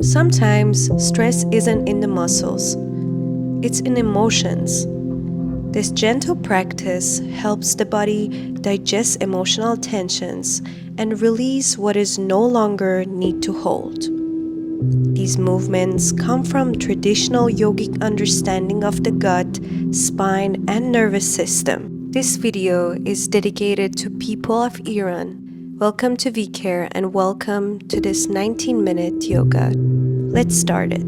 Sometimes stress isn't in the muscles, it's in emotions. This gentle practice helps the body digest emotional tensions and release what is no longer need to hold. These movements come from traditional yogic understanding of the gut, spine, and nervous system. This video is dedicated to people of Iran. Welcome to VCARE and welcome to this 19-minute yoga. Let's start it.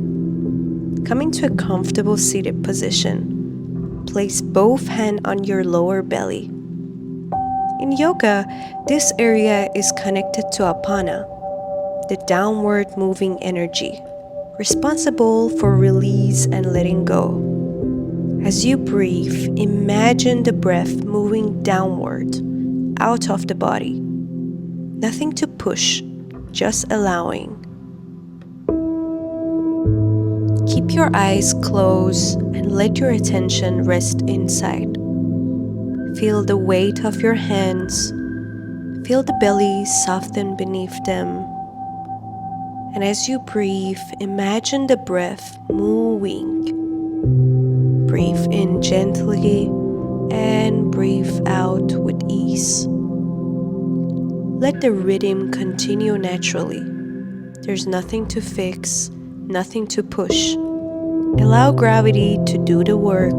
Coming to a comfortable seated position. Place both hands on your lower belly. In yoga, this area is connected to apana, the downward moving energy, responsible for release and letting go. As you breathe, imagine the breath moving downward, out of the body. Nothing to push, just allowing. Keep your eyes closed and let your attention rest inside. Feel the weight of your hands. Feel the belly soften beneath them. And as you breathe, imagine the breath moving. Breathe in gently and breathe out with ease. Let the rhythm continue naturally. There's nothing to fix, nothing to push. Allow gravity to do the work.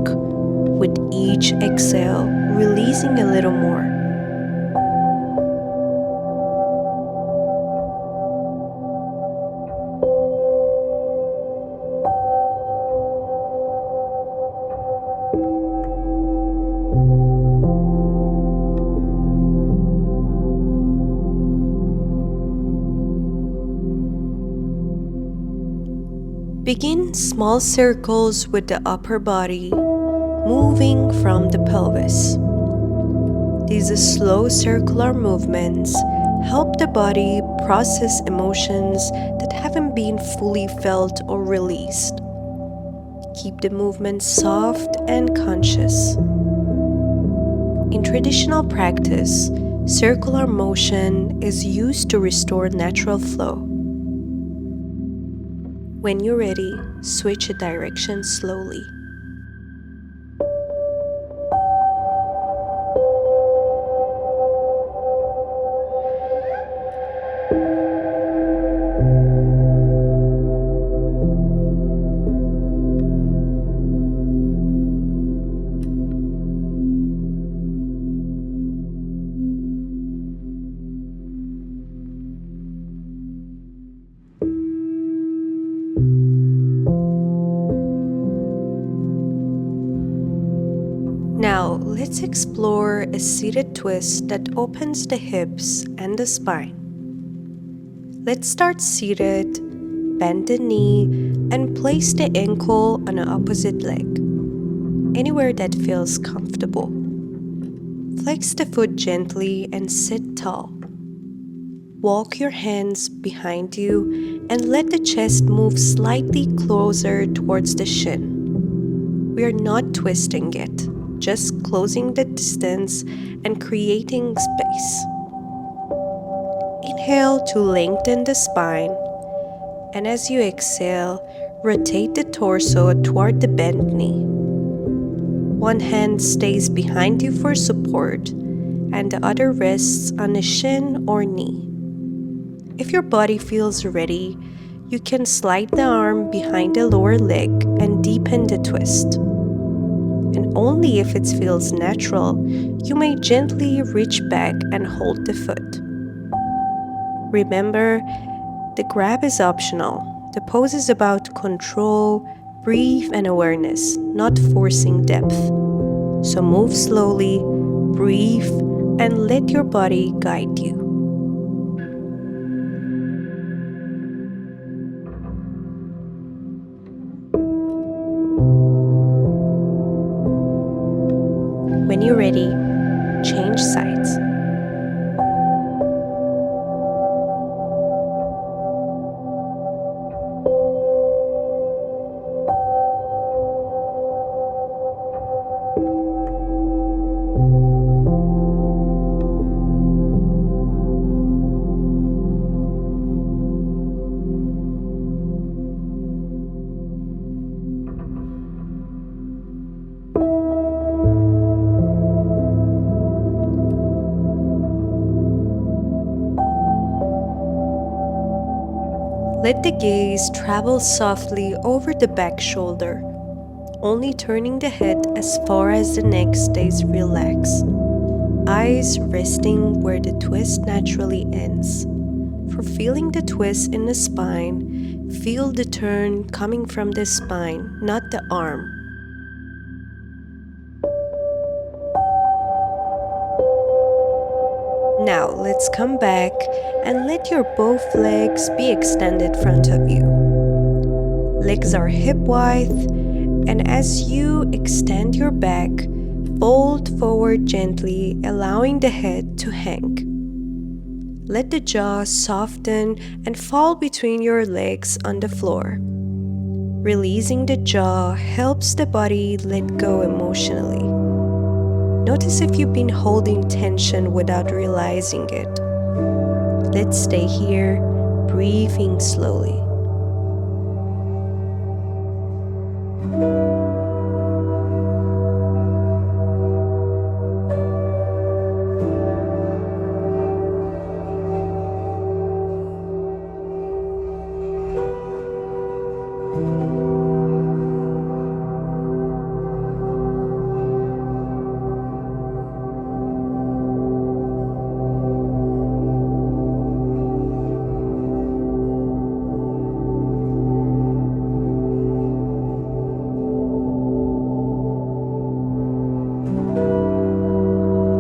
With each exhale, releasing a little more. Begin small circles with the upper body, moving from the pelvis. These slow circular movements help the body process emotions that haven't been fully felt or released. Keep the movement soft and conscious. In traditional practice, circular motion is used to restore natural flow. When you're ready, switch a direction slowly. Now, let's explore a seated twist that opens the hips and the spine. Let's start seated, bend the knee, and place the ankle on the opposite leg, anywhere that feels comfortable. Flex the foot gently and sit tall. Walk your hands behind you and let the chest move slightly closer towards the shin. We are not twisting it, just closing the distance and creating space. Inhale to lengthen the spine, and as you exhale, rotate the torso toward the bent knee. One hand stays behind you for support, and the other rests on the shin or knee. If your body feels ready, you can slide the arm behind the lower leg and deepen the twist. And only if it feels natural, you may gently reach back and hold the foot. Remember, the grab is optional. The pose is about control, breathe, and awareness, not forcing depth. So move slowly, breathe, and let your body guide you. When you're ready, change sides. Let the gaze travel softly over the back shoulder, only turning the head as far as the neck stays relaxed. Eyes resting where the twist naturally ends. For feeling the twist in the spine, feel the turn coming from the spine, not the arm. Now let's come back and let your both legs be extended front of you. Legs are hip width, and as you extend your back, fold forward gently, allowing the head to hang. Let the jaw soften and fall between your legs on the floor. Releasing the jaw helps the body let go emotionally. Notice if you've been holding tension without realizing it. Let's stay here, breathing slowly.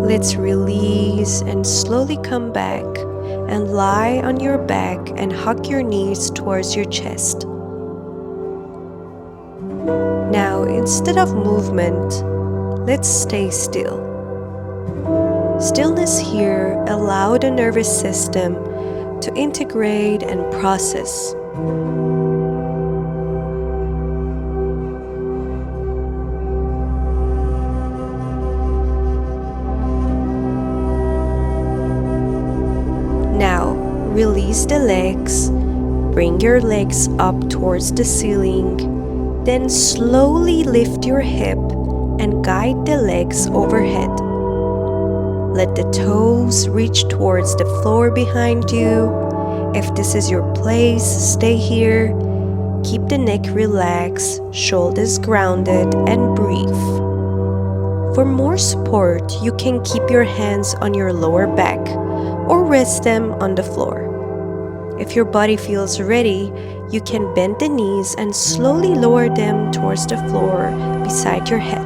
Let's release and slowly come back and lie on your back and hug your knees towards your chest. Now, instead of movement, let's stay still. Stillness here allows the nervous system to integrate and process. Now, release the legs, bring your legs up towards the ceiling, then slowly lift your hip and guide the legs overhead. Let the toes reach towards the floor behind you. If this is your place, stay here. Keep the neck relaxed, shoulders grounded, and breathe. For more support, you can keep your hands on your lower back or rest them on the floor. If your body feels ready, you can bend the knees and slowly lower them towards the floor beside your head.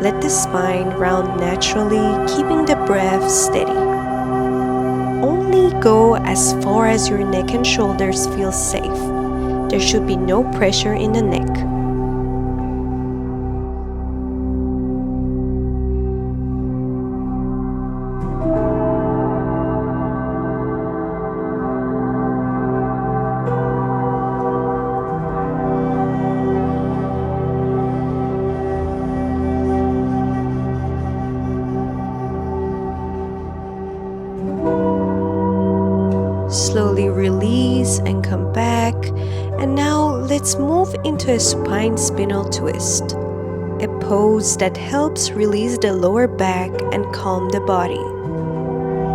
Let the spine round naturally, keeping the breath steady. Only go as far as your neck and shoulders feel safe. There should be no pressure in the neck. Slowly release and come back. And now let's move into a supine spinal twist, a pose that helps release the lower back and calm the body.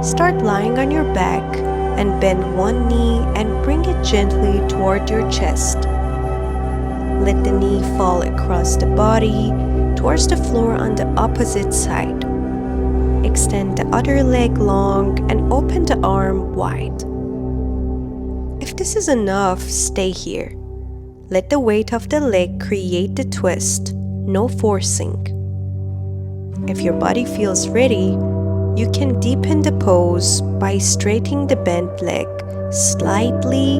Start lying on your back and bend one knee and bring it gently toward your chest. Let the knee fall across the body towards the floor on the opposite side. Extend the other leg long and open the arm wide. If this is enough, stay here. Let the weight of the leg create the twist, no forcing. If your body feels ready, you can deepen the pose by straightening the bent leg slightly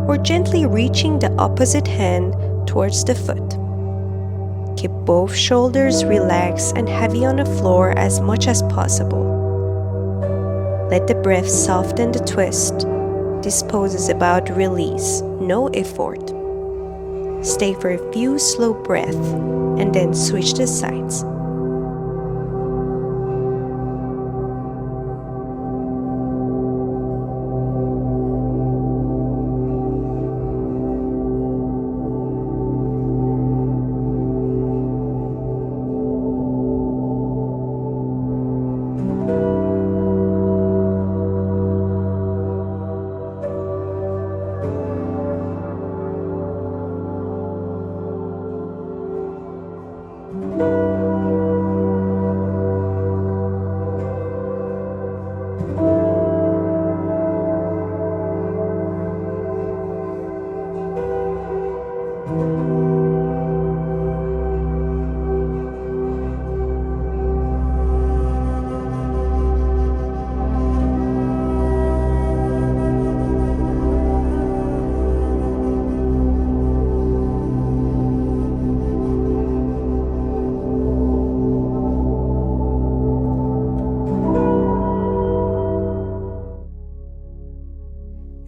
or gently reaching the opposite hand towards the foot. Keep both shoulders relaxed and heavy on the floor as much as possible. Let the breath soften the twist. This pose is about release, no effort. Stay for a few slow breaths and then switch the sides.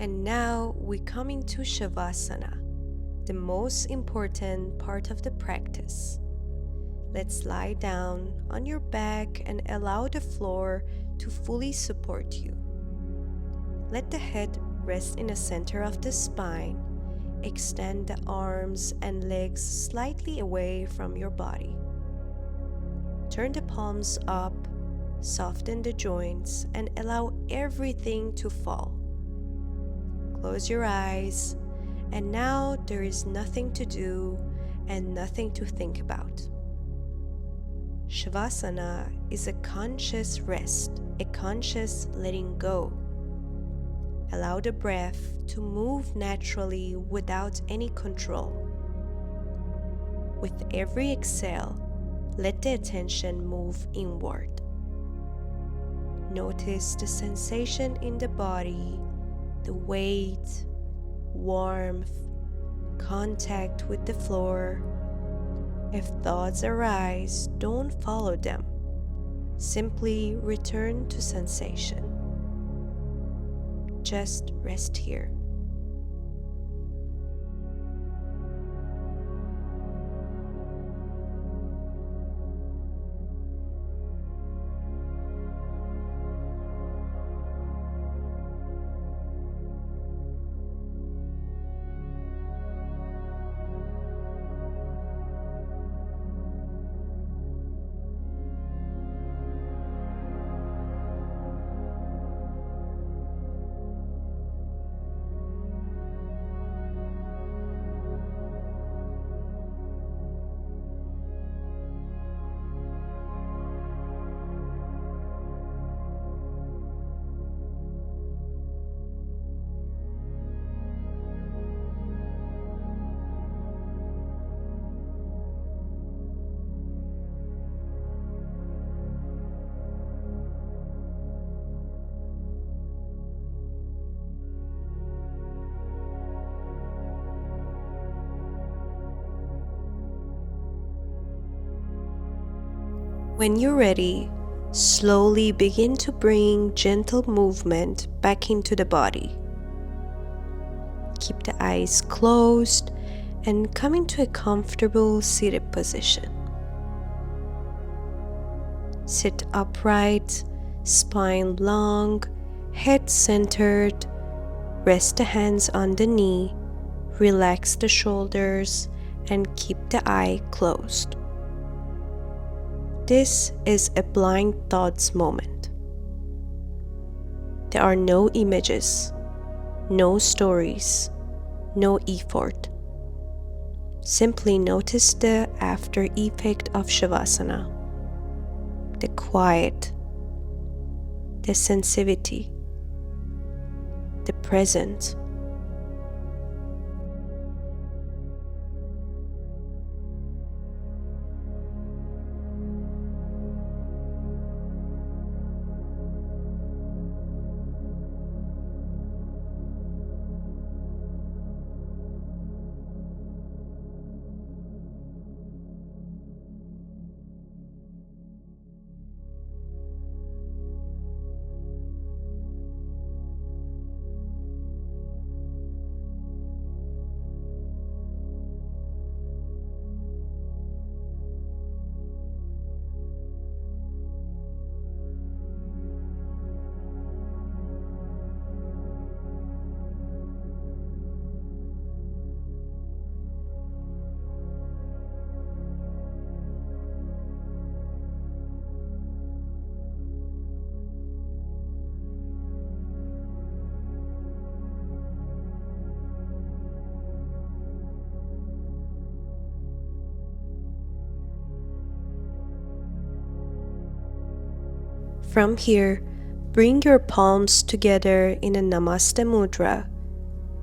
And now we come into Śavāsana, the most important part of the practice. Let's lie down on your back and allow the floor to fully support you. Let the head rest in the center of the spine. Extend the arms and legs slightly away from your body. Turn the palms up, soften the joints, and allow everything to fall. Close your eyes, and now there is nothing to do and nothing to think about. Śavāsana is a conscious rest, a conscious letting go. Allow the breath to move naturally without any control. With every exhale, let the attention move inward. Notice the sensation in the body, the weight, warmth, contact with the floor. If thoughts arise, don't follow them. Simply return to sensation. Just rest here. When you're ready, slowly begin to bring gentle movement back into the body. Keep the eyes closed and come into a comfortable seated position. Sit upright, spine long, head centered. Rest the hands on the knee, relax the shoulders, and keep the eye closed. This is a blind thoughts moment. There are no images, no stories, no effort. Simply notice the after effect of Śavāsana, the quiet, the sensitivity, the present. From here, bring your palms together in a Namaste Mudra.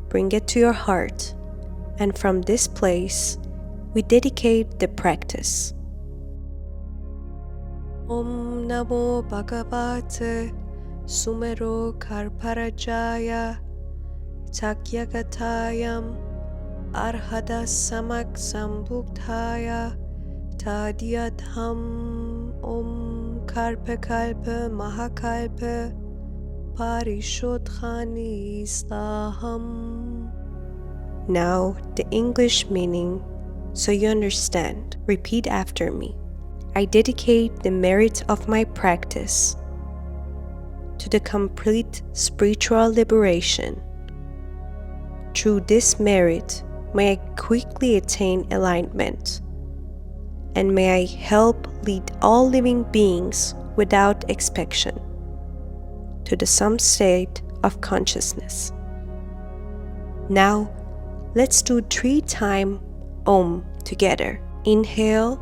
Bring it to your heart. And from this place, we dedicate the practice. Om Namo Bhagavate Sumero Karparajaya Takyagatayam Arhada Samak Sambhuktaya Tadyatham Om Karpa Kalpa Mahakalpa Parishodhani Slaham. Now the English meaning, so you understand. Repeat after me. I dedicate the merit of my practice to the complete spiritual liberation. Through this merit, may I quickly attain alignment, and may I help lead all living beings without exception to the sum state of consciousness. Now, let's do 3 times Om together. Inhale.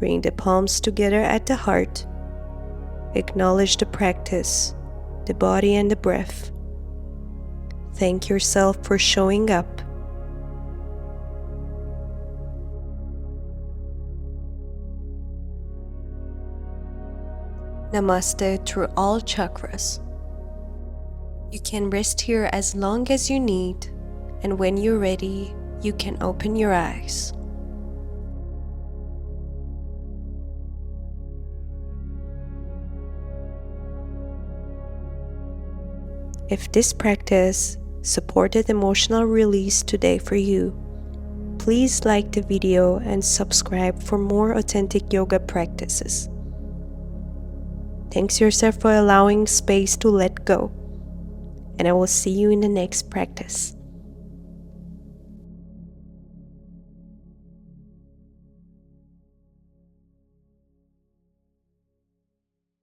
Bring the palms together at the heart. Acknowledge the practice, the body and the breath. Thank yourself for showing up. Namaste through all chakras. You can rest here as long as you need, and when you're ready, you can open your eyes. If this practice supported emotional release today for you, please like the video and subscribe for more authentic yoga practices. Thanks yourself for allowing space to let go, and I will see you in the next practice.